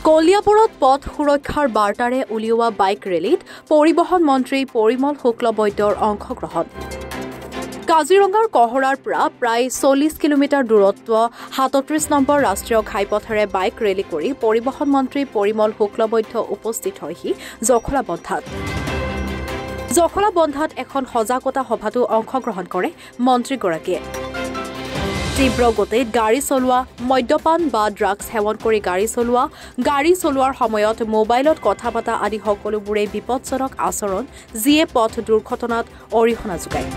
কলিয়াবৰত পথ সুৰক্ষাৰ বাৰ্তাৰে উলিওৱা বাইক ৰেলীত পৰিবহণ মন্ত্ৰী পৰিমল শুক্লবৈদ্যৰ অংশগ্ৰহণ। কাজিৰঙাৰ কহৰাৰ পৰা প্ৰায় ৪০ কিলোমিটাৰ দূৰত্ব ৩৭ নম্বৰ ৰাষ্ট্ৰীয় ঘাইপথেৰে বাইক ৰেলী কৰি পৰিবহণ মন্ত্ৰী পৰিমল শুক্লবৈদ্য উপস্থিত হয়হি জখলাবন্ধাত এখন সজাগতা সভাতো অংশগ্ৰহণ কৰে মন্ত্ৰীগৰাকীয়ে। তীব্ৰ গতিত গাড়ী চলোৱা, মদ্যপান বা ড্ৰাগছ সেৱন কৰি গাড়ী চলোৱাৰ সময়ত মোবাইলত কথা পতা আদি সকলোবোৰেই বিপদজনক আচৰণ, যিয়ে পথ দুৰ্ঘটনাত অৰিহণা যোগায়।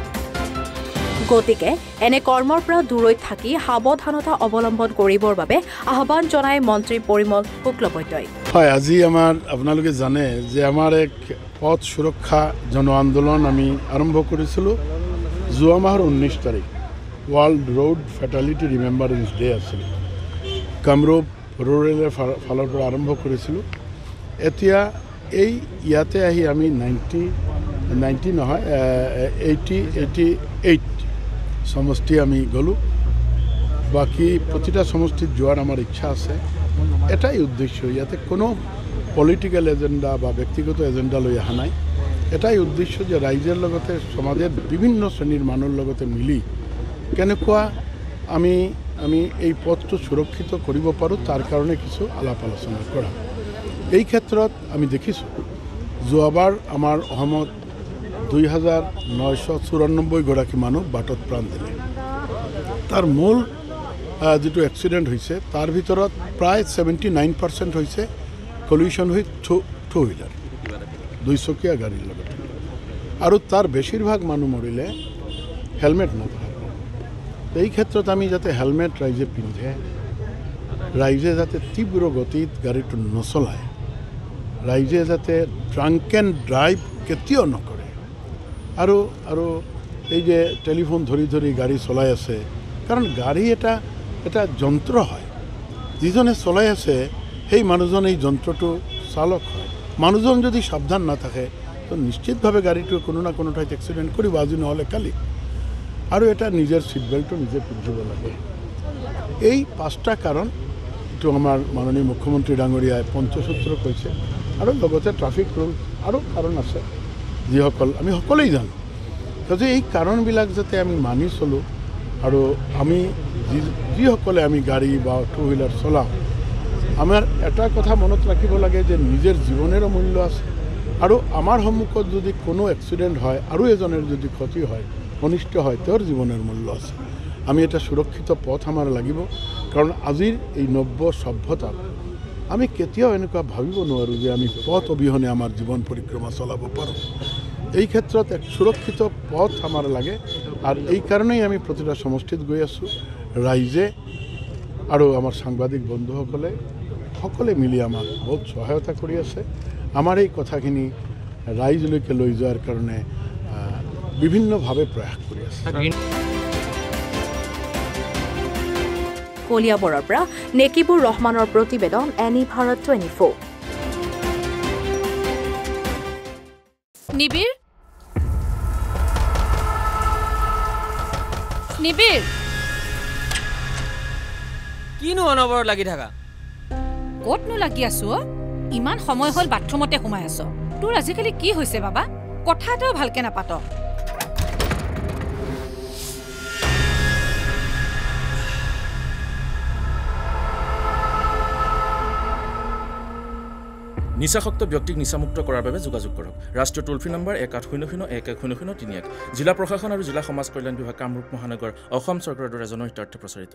গতিকে এনে কৰ্মৰ পৰা দূৰৈত থাকি সাৱধানতা অৱলম্বন কৰিবৰ বাবে আহ্বান জনায় মন্ত্ৰী পৰিমল শুক্লবৈদ্যই। হয়, আজি আপোনালোকে জানে যে আমাৰ এক পথ সুৰক্ষা জন আন্দোলন আমি আৰম্ভ কৰিছিলোঁ যোৱা মাহৰ 19 তাৰিখ। ৱৰ্ল্ড ৰোড ফেটালিটি ৰিমেম্বাৰেন্স ডে আছিল। কামৰূপ ৰুৰেলৰ ফালৰ পৰা আৰম্ভ কৰিছিলোঁ। এতিয়া ইয়াতে আহি আমি 88 সমষ্টি আমি গ'লোঁ। বাকী প্ৰতিটা সমষ্টিত যোৱাৰ আমাৰ ইচ্ছা আছে। এটাই উদ্দেশ্য, ইয়াতে কোনো পলিটিকেল এজেণ্ডা বা ব্যক্তিগত এজেণ্ডা লৈ অহা নাই। এটাই উদ্দেশ্য যে ৰাইজৰ লগতে সমাজৰ বিভিন্ন শ্ৰেণীৰ মানুহৰ লগতে মিলি কেনেকুৱা আমি এই পথটো সুৰক্ষিত কৰিব পাৰোঁ তাৰ কাৰণে কিছু আলাপ আলোচনা কৰা। এই ক্ষেত্ৰত আমি দেখিছোঁ যোৱাবাৰ আমাৰ অসমত 2994 গৰাকী মানুহ বাটত প্ৰাণ দিলে। তাৰ মূল যিটো এক্সিডেণ্ট হৈছে তাৰ ভিতৰত প্ৰায় 79% হৈছে কলিউশ্যন উইথ টু হুইলাৰ, দুইচকীয়া গাড়ীৰ লগতে। আৰু তাৰ বেছিভাগ মানুহ মৰিলে হেলমেট নথকা। এই ক্ষেত্ৰত আমি যাতে হেলমেট ৰাইজে পিন্ধে, ৰাইজে যাতে তীব্ৰ গতিত গাড়ীটো নচলায়, ৰাইজে যাতে ড্ৰাংক এণ্ড ড্ৰাইভ কেতিয়াও নকৰে। আৰু এই যে টেলিফোন ধৰি গাড়ী চলাই আছে, কাৰণ গাড়ী এটা যন্ত্ৰ হয়। যিজনে চলাই আছে সেই মানুহজন এই যন্ত্ৰটো চালক হয়। মানুহজন যদি সাৱধান নাথাকে তো নিশ্চিতভাৱে গাড়ীটো কোনো না কোনো ঠাইত এক্সিডেণ্ট কৰিব, আজি নহ'লে কালি। আৰু এটা নিজৰ ছিট বেল্টটো নিজে পিন্ধিব লাগে। এই 5টা কাৰণ এইটো আমাৰ মাননীয় মুখ্যমন্ত্ৰী ডাঙৰীয়াই পঞ্চসূত্ৰ কৈছে। আৰু লগতে ট্ৰাফিক ৰুল আৰু কাৰণ আছে যিসকল আমি সকলোৱেই জানো। গতিকে এই কাৰণবিলাক যাতে আমি মানি চলোঁ আৰু আমি যিসকলে আমি গাড়ী বা টু হুইলাৰ চলাওঁ, আমাৰ এটা কথা মনত ৰাখিব লাগে যে নিজৰ জীৱনেৰো মূল্য আছে। আৰু আমাৰ সন্মুখত যদি কোনো এক্সিডেণ্ট হয় আৰু এজনৰ যদি ক্ষতি হয়, অনিষ্ট হয়, তেওঁৰ জীৱনৰ মূল্য আছে। আমি এটা সুৰক্ষিত পথ আমাৰ লাগিব, কাৰণ আজিৰ এই নব্য সভ্যতাত আমি কেতিয়াও এনেকুৱা ভাবিব নোৱাৰোঁ যে আমি পথ অবিহনে আমাৰ জীৱন পৰিক্ৰমা চলাব পাৰোঁ। এই ক্ষেত্ৰত এক সুৰক্ষিত পথ আমাৰ লাগে। আৰু এই কাৰণেই আমি প্ৰতিটা সমষ্টিত গৈ আছোঁ। ৰাইজে আৰু আমাৰ সাংবাদিক বন্ধুসকলে সকলোৱে মিলি আমাক বহুত সহায়তা কৰি আছে। আমাৰ এই কথাখিনি ৰাইজলৈকে লৈ যোৱাৰ কাৰণে বিভিন্নভাৱে প্ৰয়াস কৰি আছে। কলিয়াবৰৰ পৰা নেকিবুৰ ৰহমানৰ প্ৰতিবেদন, এনি ভাৰত 24। নিবিৰ কিনো অনবৰ লাগি থাকা? ক'তনো লাগি আছো? ইমান সময় হ'ল বাথৰুমতে সোমাই আছ। তোৰ আজিকালি কি হৈছে বাবা? কথা এটাও ভালকে নাপাত। নিচাসক্ত ব্যক্তিক নিচামুক্ত কৰাৰ বাবে যোগাযোগ কৰক। ৰাষ্ট্ৰীয় টোল ফ্ৰী নম্বৰ 1800-1100-31। জিলা প্ৰশাসন আৰু জিলা সমাজ কল্যাণ বিভাগ, কামৰূপ মহানগৰ, অসম চৰকাৰৰ দ্বাৰা জনহিতাৰ্থে প্ৰচাৰিত।